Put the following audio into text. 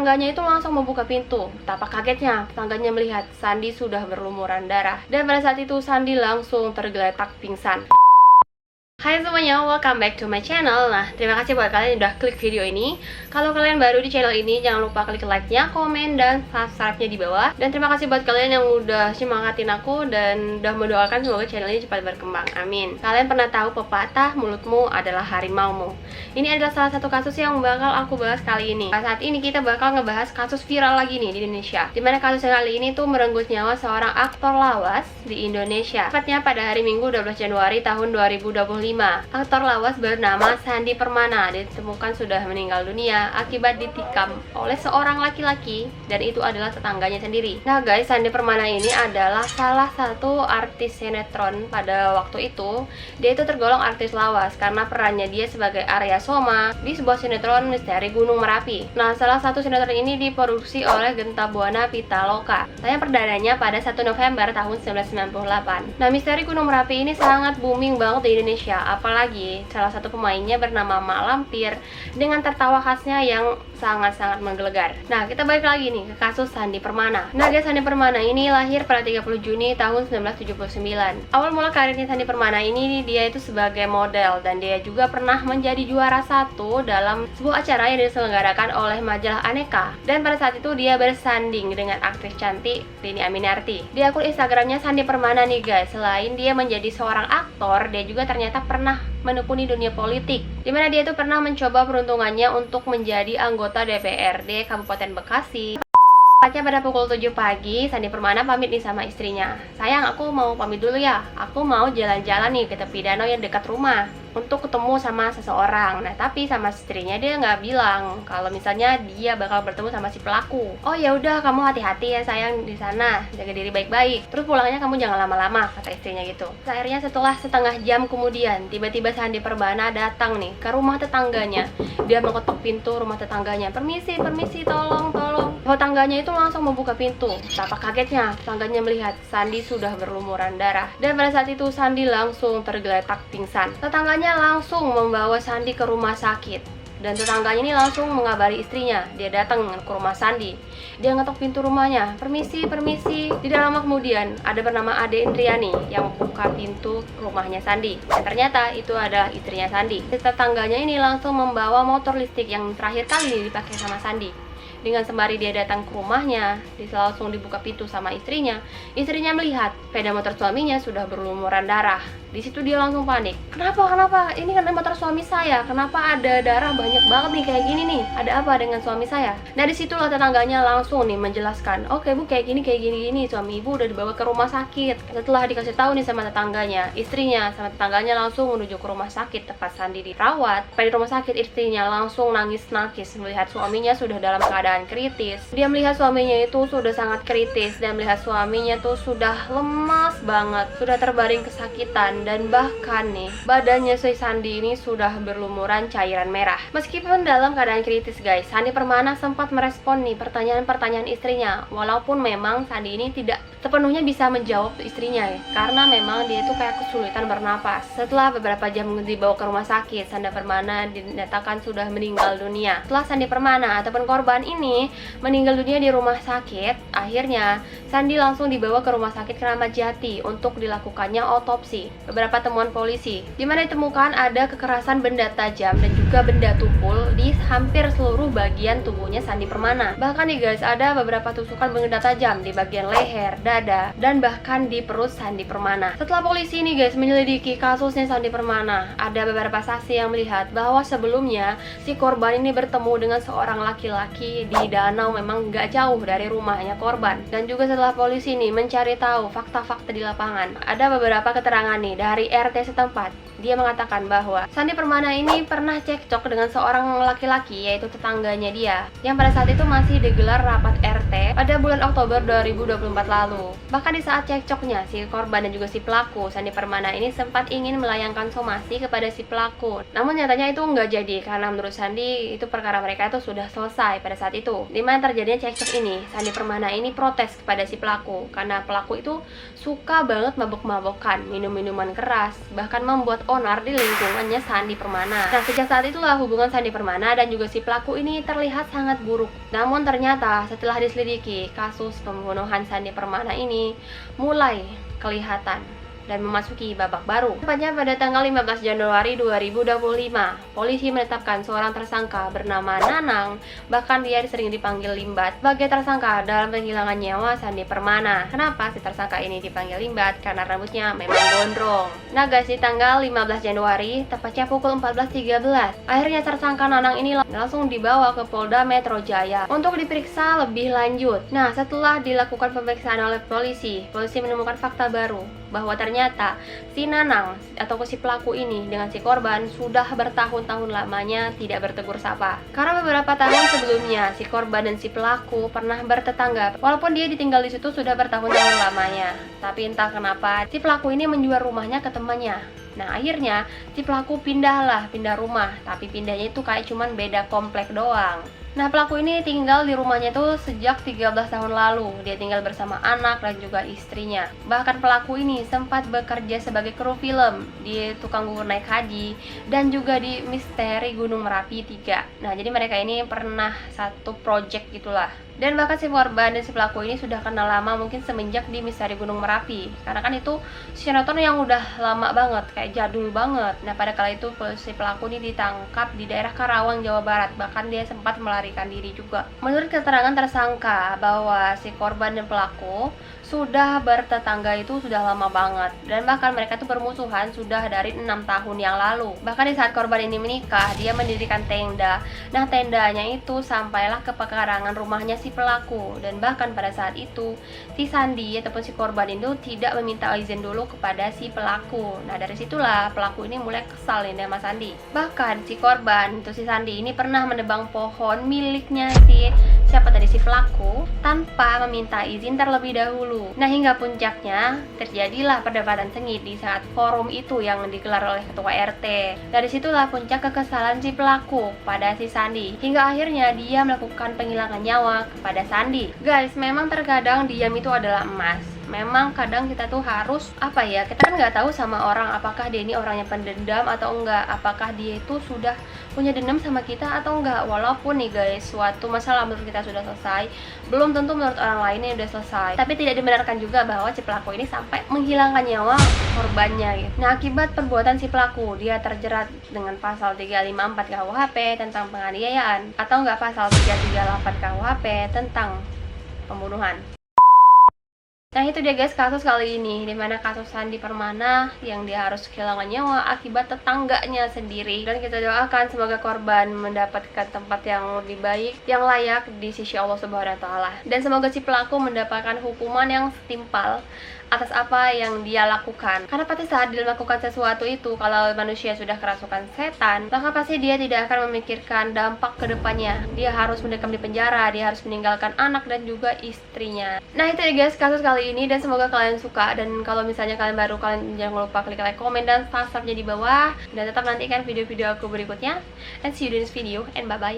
Tetangganya itu langsung membuka pintu. Betapa kagetnya tetangganya melihat Sandi sudah berlumuran darah. Dan pada saat itu Sandi langsung tergeletak pingsan. Hai semuanya, welcome back to my channel. Nah, terima kasih buat kalian yang udah klik video ini. Kalau kalian baru di channel ini, jangan lupa klik like-nya, komen, dan subscribe-nya di bawah. Dan terima kasih buat kalian yang udah semangatin aku dan udah mendoakan semoga channel ini cepat berkembang. Amin. Kalian pernah tahu pepatah mulutmu adalah harimaumu? Ini adalah salah satu kasus yang bakal aku bahas kali ini. Saat ini kita bakal ngebahas kasus viral lagi nih di Indonesia. Dimana kasus yang kali ini tuh merenggut nyawa seorang aktor lawas di Indonesia. Tepatnya pada hari Minggu 12 Januari tahun 2025. Aktor lawas bernama Sandi Permana ditemukan sudah meninggal dunia akibat ditikam oleh seorang laki-laki, dan itu adalah tetangganya sendiri. Nah guys, Sandi Permana ini adalah salah satu artis sinetron pada waktu itu. Dia itu tergolong artis lawas karena perannya dia sebagai Arya Soma di sebuah sinetron misteri Gunung Merapi. Nah, salah satu sinetron ini diproduksi oleh Genta Buana Pitaloka. Tayang perdananya pada 1 November tahun 1998. Nah, misteri Gunung Merapi ini sangat booming banget di Indonesia. Apalagi salah satu pemainnya bernama Mak Lampir dengan tertawa khasnya yang sangat-sangat menggelegar. Nah, kita balik lagi nih ke kasus Sandi Permana. Nah guys, Sandi Permana ini lahir pada 30 Juni tahun 1979. Awal mula karirnya Sandi Permana ini dia itu sebagai model, dan dia juga pernah menjadi juara 1 dalam sebuah acara yang diselenggarakan oleh majalah Aneka. Dan pada saat itu dia bersanding dengan aktris cantik Dhini Aminarti. Di akun Instagramnya Sandi Permana nih guys, selain dia menjadi seorang aktor, dia juga ternyata pernah menekuni dunia politik, dimana dia itu pernah mencoba peruntungannya untuk menjadi anggota DPRD Kabupaten Bekasi. Tepatnya pada pukul 7 pagi, Sandi Permana pamit nih sama istrinya. Sayang, aku mau pamit dulu ya. Aku mau jalan-jalan nih ke tepi danau yang dekat rumah untuk ketemu sama seseorang. Nah, tapi sama istrinya dia nggak bilang kalau misalnya dia bakal bertemu sama si pelaku. Oh ya udah, kamu hati-hati ya sayang di sana, jaga diri baik-baik. Terus pulangnya kamu jangan lama-lama, kata istrinya gitu. Akhirnya setelah setengah jam kemudian, tiba-tiba Sandi Permana datang nih ke rumah tetangganya. Dia mengetuk pintu rumah tetangganya. Permisi, permisi, tolong, tolong. Tetangganya itu langsung membuka pintu. Betapa kagetnya tetangganya melihat Sandi sudah berlumuran darah. Dan pada saat itu Sandi langsung tergeletak pingsan. Tetangganya langsung membawa Sandi ke rumah sakit, dan tetangganya ini langsung mengabari istrinya. Dia datang ke rumah Sandi. Dia ngetok pintu rumahnya. Permisi, permisi. Tidak lama kemudian ada bernama Ade Indriani yang membuka pintu rumahnya Sandi. Dan ternyata itu adalah istrinya Sandi. Tetangganya ini langsung membawa motor listrik yang terakhir kali dipakai sama Sandi. Dengan sembari dia datang ke rumahnya, dia langsung dibuka pintu sama istrinya. Istrinya melihat sepeda motor suaminya sudah berlumuran darah. Di situ dia langsung panik. Kenapa? Ini kan motor suami saya. Kenapa ada darah banyak banget nih kayak gini nih? Ada apa dengan suami saya? Nah, disitulah tetangganya langsung nih menjelaskan. Oke bu, kayak gini. Suami ibu udah dibawa ke rumah sakit. Setelah dikasih tahu nih sama tetangganya, istrinya sama tetangganya langsung menuju ke rumah sakit tempat Sandi dirawat. Pada rumah sakit, istrinya langsung nangis-nangis melihat suaminya sudah dalam keadaan kritis. Dia melihat suaminya itu sudah sangat kritis dan melihat suaminya tuh sudah lemas banget, sudah terbaring kesakitan, dan bahkan nih badannya si Sandi ini sudah berlumuran cairan merah. Meskipun dalam keadaan kritis guys, Sandi Permana sempat merespon nih pertanyaan-pertanyaan istrinya, walaupun memang Sandi ini tidak sepenuhnya bisa menjawab istrinya ya, karena memang dia itu kayak kesulitan bernapas. Setelah beberapa jam dibawa ke rumah sakit, Sandi Permana dinyatakan sudah meninggal dunia. Setelah Sandi Permana ataupun korban ini meninggal dunia di rumah sakit, akhirnya Sandi langsung dibawa ke rumah sakit Keramat Jati untuk dilakukannya otopsi. Beberapa temuan polisi, di mana ditemukan ada kekerasan benda tajam dan juga benda tumpul di hampir seluruh bagian tubuhnya Sandi Permana. Bahkan nih guys, ada beberapa tusukan benda tajam di bagian leher, dada, dan bahkan di perut Sandi Permana. Setelah polisi ini guys menyelidiki kasusnya Sandi Permana, ada beberapa saksi yang melihat bahwa sebelumnya si korban ini bertemu dengan seorang laki-laki di danau memang nggak jauh dari rumahnya korban. Dan juga setelah polisi ini mencari tahu fakta-fakta di lapangan, ada beberapa keterangan nih dari RT setempat. Dia mengatakan bahwa Sandi Permana ini pernah cekcok dengan seorang laki-laki, yaitu tetangganya dia, yang pada saat itu masih digelar rapat RT pada bulan Oktober 2024 lalu. Bahkan di saat cekcoknya, si korban dan juga si pelaku, Sandi Permana ini sempat ingin melayangkan somasi kepada si pelaku. Namun nyatanya itu nggak jadi, karena menurut Sandi itu perkara mereka itu sudah selesai pada saat itu. Dimana terjadinya cekcok ini, Sandi Permana ini protes kepada si pelaku, karena pelaku itu suka banget mabok-mabokan, minum minuman minuman keras, bahkan membuat onar di lingkungannya Sandi Permana. Nah, sejak saat itulah hubungan Sandi Permana dan juga si pelaku ini terlihat sangat buruk. Namun ternyata setelah diselidiki, kasus pembunuhan Sandi Permana ini mulai kelihatan dan memasuki babak baru. Tepatnya pada tanggal 15 Januari 2025, polisi menetapkan seorang tersangka bernama Nanang, bahkan dia sering dipanggil Limbat, sebagai tersangka dalam penghilangan nyawa Sandi Permana. Kenapa si tersangka ini dipanggil Limbat? Karena rambutnya memang gondrong. Nah guys, di tanggal 15 Januari, tepatnya pukul 14.13, akhirnya tersangka Nanang ini langsung dibawa ke Polda Metro Jaya untuk diperiksa lebih lanjut. Nah, setelah dilakukan pemeriksaan oleh polisi menemukan fakta baru bahwa ternyata si Nanang atau si pelaku ini dengan si korban sudah bertahun-tahun lamanya tidak bertegur sapa. Karena beberapa tahun sebelumnya si korban dan si pelaku pernah bertetangga, walaupun dia ditinggal di situ sudah bertahun-tahun lamanya. Tapi entah kenapa si pelaku ini menjual rumahnya ke temannya. Nah, akhirnya si pelaku pindah rumah, tapi pindahnya itu kayak cuman beda komplek doang. Nah, pelaku ini tinggal di rumahnya itu sejak 13 tahun lalu. Dia tinggal bersama anak dan juga istrinya. Bahkan pelaku ini sempat bekerja sebagai kru film di Tukang Gugur Naik Haji dan juga di Misteri Gunung Merapi 3. Nah, jadi mereka ini pernah satu project gitulah. Dan bahkan si korban dan si pelaku ini sudah kenal lama, mungkin semenjak di Misteri Gunung Merapi. Karena kan itu sinetron yang udah lama banget, kayak jadul banget. Nah, pada kala itu si pelaku ini ditangkap di daerah Karawang, Jawa Barat. Bahkan dia sempat melarikan diri juga. Menurut keterangan tersangka bahwa si korban dan pelaku sudah bertetangga itu sudah lama banget, dan bahkan mereka tuh bermusuhan sudah dari 6 tahun yang lalu. Bahkan di saat korban ini menikah, dia mendirikan tenda. Nah, tendanya itu sampailah ke pekarangan rumahnya si pelaku, dan bahkan pada saat itu si Sandi ataupun si korban itu tidak meminta izin dulu kepada si pelaku. Nah, dari situlah pelaku ini mulai kesal nih sama Sandi. Bahkan si korban itu si Sandi ini pernah menebang pohon miliknya si pelaku tanpa meminta izin terlebih dahulu. Nah, hingga puncaknya terjadilah perdebatan sengit di saat forum itu yang digelar oleh ketua RT. Dari situlah puncak kekesalan si pelaku pada si Sandi, hingga akhirnya dia melakukan penghilangan nyawa kepada Sandi. Guys, memang terkadang diam itu adalah emas. Memang kadang kita tuh harus kita kan nggak tahu sama orang apakah dia ini orangnya pendendam atau enggak, apakah dia itu sudah punya dendam sama kita atau enggak. Walaupun nih guys, suatu masalah menurut kita sudah selesai, belum tentu menurut orang lainnya udah selesai. Tapi tidak dibenarkan juga bahwa si pelaku ini sampai menghilangkan nyawa korbannya gitu. Nah, akibat perbuatan si pelaku, dia terjerat dengan pasal 354 KUHP tentang penganiayaan, atau enggak pasal 338 KUHP tentang pembunuhan. Nah, itu dia guys kasus kali ini, dimana kasus Sandi Permana yang dia harus kehilangan nyawa akibat tetangganya sendiri. Dan kita doakan semoga korban mendapatkan tempat yang lebih baik, yang layak di sisi Allah Subhanahu wa Ta'ala. Dan semoga si pelaku mendapatkan hukuman yang setimpal atas apa yang dia lakukan. Karena pasti saat dia melakukan sesuatu itu, kalau manusia sudah kerasukan setan, maka pasti dia tidak akan memikirkan dampak ke depannya. Dia harus mendekam di penjara, dia harus meninggalkan anak dan juga istrinya. Nah, itu ya guys kasus kali ini, dan semoga kalian suka. Dan kalau misalnya kalian baru, kalian jangan lupa klik like, komen, dan subscribe di bawah. Dan tetap nantikan video-video aku berikutnya. And see you in this video, and bye-bye.